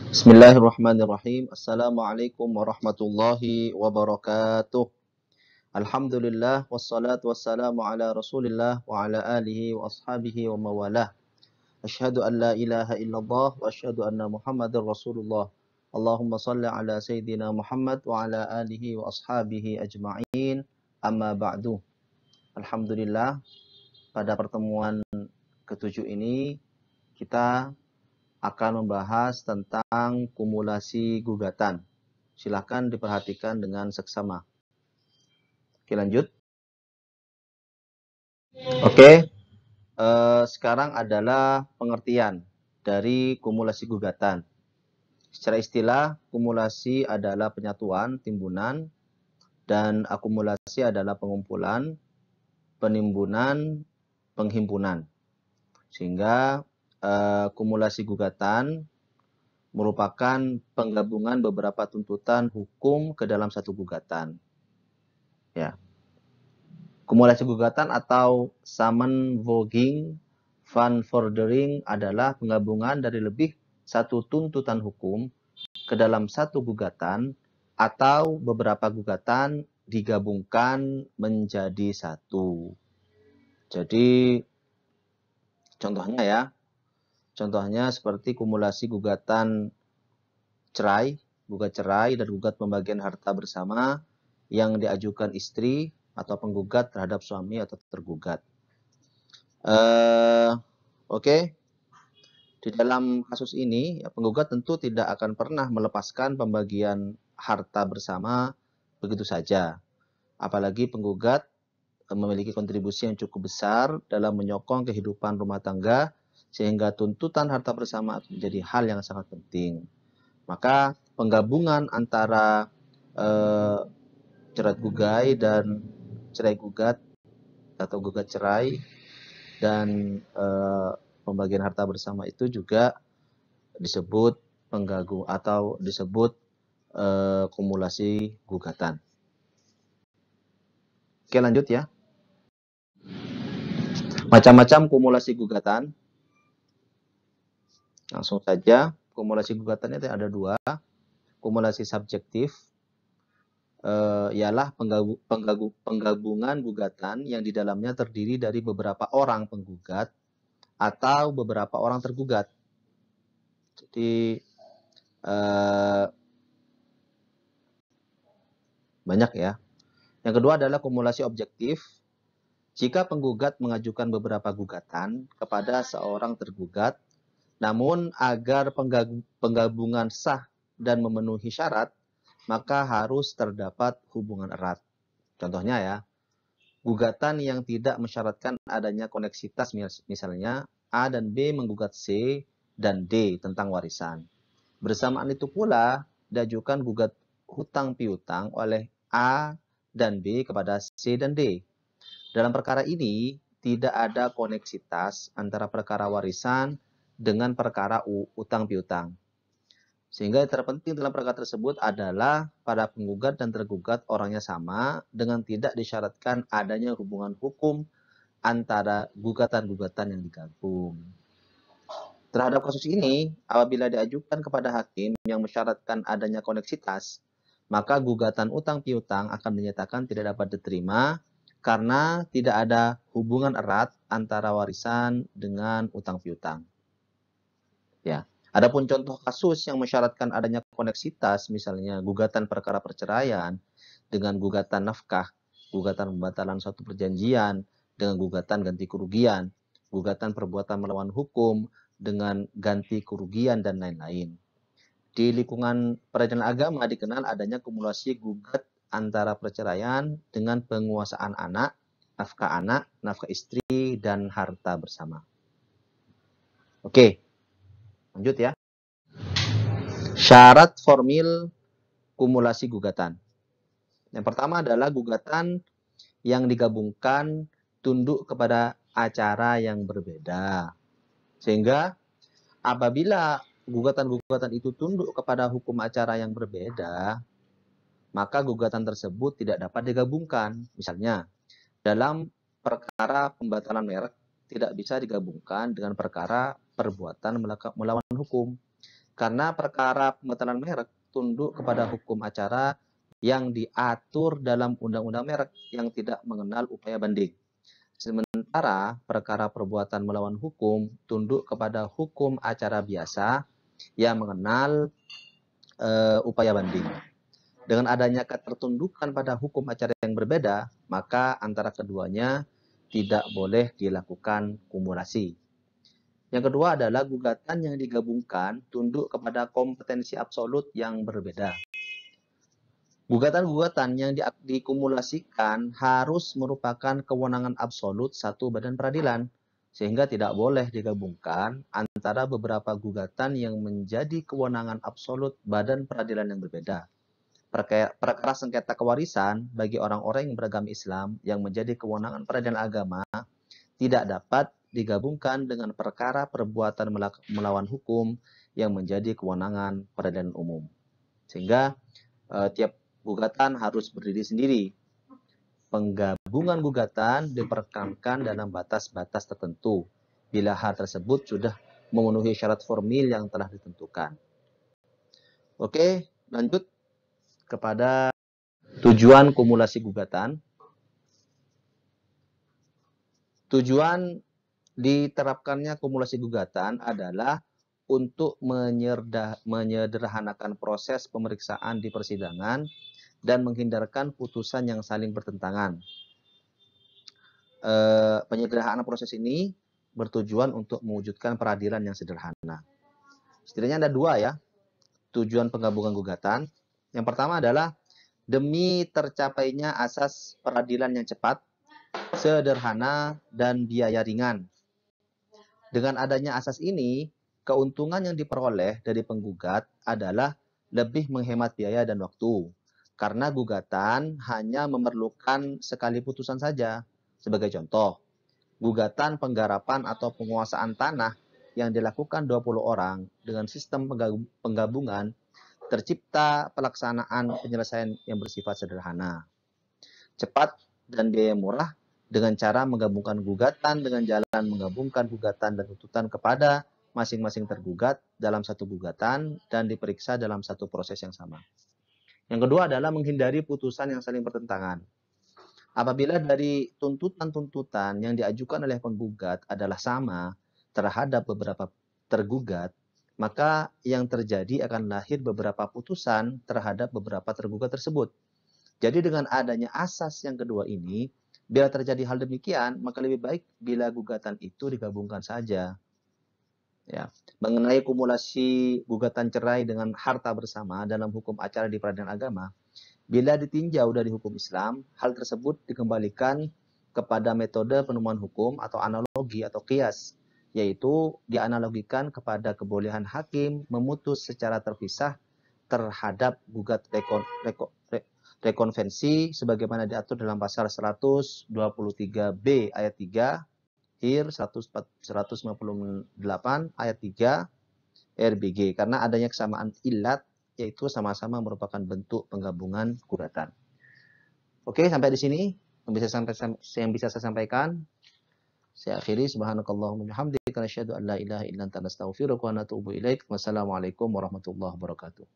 Bismillahirrahmanirrahim. Assalamualaikum warahmatullahi wabarakatuh. Alhamdulillah wassalatu wassalamu ala Rasulillah wa ala alihi wa ashabihi wa mawalah. Asyhadu an la ilaha illallah wa asyhadu anna Muhammadar Rasulullah. Allahumma shalli ala sayyidina Muhammad wa ala alihi wa ashabihi ajma'in. Amma ba'du. Alhamdulillah, pada pertemuan ketujuh ini kita akan membahas tentang kumulasi gugatan. Silahkan diperhatikan dengan seksama. Oke, lanjut. Oke, sekarang adalah pengertian dari kumulasi gugatan. Secara istilah, kumulasi adalah penyatuan, timbunan, dan akumulasi adalah pengumpulan, penimbunan, penghimpunan. Sehingga kumulasi gugatan merupakan penggabungan beberapa tuntutan hukum ke dalam satu gugatan. Ya. Kumulasi gugatan atau samenvoging van vordering adalah penggabungan dari lebih satu tuntutan hukum ke dalam satu gugatan atau beberapa gugatan digabungkan menjadi satu. Jadi contohnya ya, contohnya seperti kumulasi gugatan cerai, gugat cerai dan gugat pembagian harta bersama yang diajukan istri atau penggugat terhadap suami atau tergugat. Oke. Di dalam kasus ini, penggugat tentu tidak akan pernah melepaskan pembagian harta bersama begitu saja. Apalagi penggugat memiliki kontribusi yang cukup besar dalam menyokong kehidupan rumah tangga, sehingga tuntutan harta bersama menjadi hal yang sangat penting. Maka penggabungan antara cerai gugai dan cerai gugat atau gugat cerai dan pembagian harta bersama itu juga disebut penggabung atau disebut kumulasi gugatan. Oke, lanjut ya. Macam-macam kumulasi gugatan. Langsung saja, kumulasi gugatannya ada dua. Kumulasi subjektif ialah penggabungan gugatan yang di dalamnya terdiri dari beberapa orang penggugat atau beberapa orang tergugat. Jadi banyak ya. Yang kedua adalah kumulasi objektif. Jika penggugat mengajukan beberapa gugatan kepada seorang tergugat, namun agar penggabungan sah dan memenuhi syarat, maka harus terdapat hubungan erat. Contohnya ya, gugatan yang tidak mensyaratkan adanya koneksitas, misalnya A dan B menggugat C dan D tentang warisan. Bersamaan itu pula diajukan gugat hutang piutang oleh A dan B kepada C dan D. Dalam perkara ini tidak ada koneksitas antara perkara warisan dengan perkara utang piutang. Sehingga yang terpenting dalam perkara tersebut adalah pada penggugat dan tergugat orangnya sama dengan tidak disyaratkan adanya hubungan hukum antara gugatan-gugatan yang digabung. Terhadap kasus ini, apabila diajukan kepada hakim yang mensyaratkan adanya koneksitas, maka gugatan utang piutang akan dinyatakan tidak dapat diterima karena tidak ada hubungan erat antara warisan dengan utang piutang. Ya. Adapun contoh kasus yang mensyaratkan adanya koneksitas, misalnya gugatan perkara perceraian dengan gugatan nafkah, gugatan pembatalan suatu perjanjian dengan gugatan ganti kerugian, gugatan perbuatan melawan hukum dengan ganti kerugian dan lain-lain. Di lingkungan peradilan agama dikenal adanya kumulasi gugat antara perceraian dengan penguasaan anak, nafkah istri, dan harta bersama. Oke, lanjut ya. Syarat formil kumulasi gugatan. Yang pertama adalah gugatan yang digabungkan tunduk kepada acara yang berbeda. Sehingga apabila gugatan-gugatan itu tunduk kepada hukum acara yang berbeda, maka gugatan tersebut tidak dapat digabungkan. Misalnya, dalam perkara pembatalan merek tidak bisa digabungkan dengan perkara perbuatan melawan hukum. Karena perkara pembatalan merek tunduk kepada hukum acara yang diatur dalam undang-undang merek yang tidak mengenal upaya banding. Sementara perkara perbuatan melawan hukum tunduk kepada hukum acara biasa yang mengenal upaya banding. Dengan adanya ketertundukan pada hukum acara yang berbeda, maka antara keduanya tidak boleh dilakukan kumulasi. Yang kedua adalah gugatan yang digabungkan tunduk kepada kompetensi absolut yang berbeda. Gugatan-gugatan yang dikumulasikan harus merupakan kewenangan absolut satu badan peradilan, sehingga tidak boleh digabungkan antara beberapa gugatan yang menjadi kewenangan absolut badan peradilan yang berbeda. Perkara sengketa kewarisan bagi orang-orang yang beragama Islam yang menjadi kewenangan peradilan agama tidak dapat digabungkan dengan perkara perbuatan melawan hukum yang menjadi kewenangan peradilan umum. Sehingga tiap gugatan harus berdiri sendiri. Penggabungan gugatan diperkenankan dalam batas-batas tertentu bila hal tersebut sudah memenuhi syarat formil yang telah ditentukan. Oke, lanjut kepada tujuan kumulasi gugatan. Tujuan diterapkannya kumulasi gugatan adalah untuk menyederhanakan proses pemeriksaan di persidangan dan menghindarkan putusan yang saling bertentangan. Penyederhanaan proses ini bertujuan untuk mewujudkan peradilan yang sederhana. Setidaknya ada dua ya, tujuan penggabungan gugatan. Yang pertama adalah demi tercapainya asas peradilan yang cepat, sederhana, dan biaya ringan. Dengan adanya asas ini, keuntungan yang diperoleh dari penggugat adalah lebih menghemat biaya dan waktu. Karena gugatan hanya memerlukan sekali putusan saja. Sebagai contoh, gugatan penggarapan atau penguasaan tanah yang dilakukan 20 orang dengan sistem penggabungan tercipta pelaksanaan penyelesaian yang bersifat sederhana, cepat, dan biaya murah dengan cara menggabungkan gugatan dengan jalan menggabungkan gugatan dan tuntutan kepada masing-masing tergugat dalam satu gugatan dan diperiksa dalam satu proses yang sama. Yang kedua adalah menghindari putusan yang saling bertentangan. Apabila dari tuntutan-tuntutan yang diajukan oleh penggugat adalah sama terhadap beberapa tergugat, maka yang terjadi akan lahir beberapa putusan terhadap beberapa tergugat tersebut. Jadi dengan adanya asas yang kedua ini, bila terjadi hal demikian, maka lebih baik bila gugatan itu digabungkan saja. Ya. Mengenai kumulasi gugatan cerai dengan harta bersama dalam hukum acara di peradilan agama, bila ditinjau dari hukum Islam, hal tersebut dikembalikan kepada metode penemuan hukum atau analogi atau qiyas, yaitu dianalogikan kepada kebolehan hakim memutus secara terpisah terhadap gugat rekonvensi sebagaimana diatur dalam pasal 123B ayat 3, HIR 158 ayat 3 RBG, karena adanya kesamaan ilat, yaitu sama-sama merupakan bentuk penggabungan gugatan. Oke, sampai di sini yang bisa saya sampaikan. Saya akhiri, subhanakallahumma bihamdika, asyhadu an la ilaha illa anta, astaghfiruka wa atubu ilaik. Wassalamualaikum warahmatullahi wabarakatuh.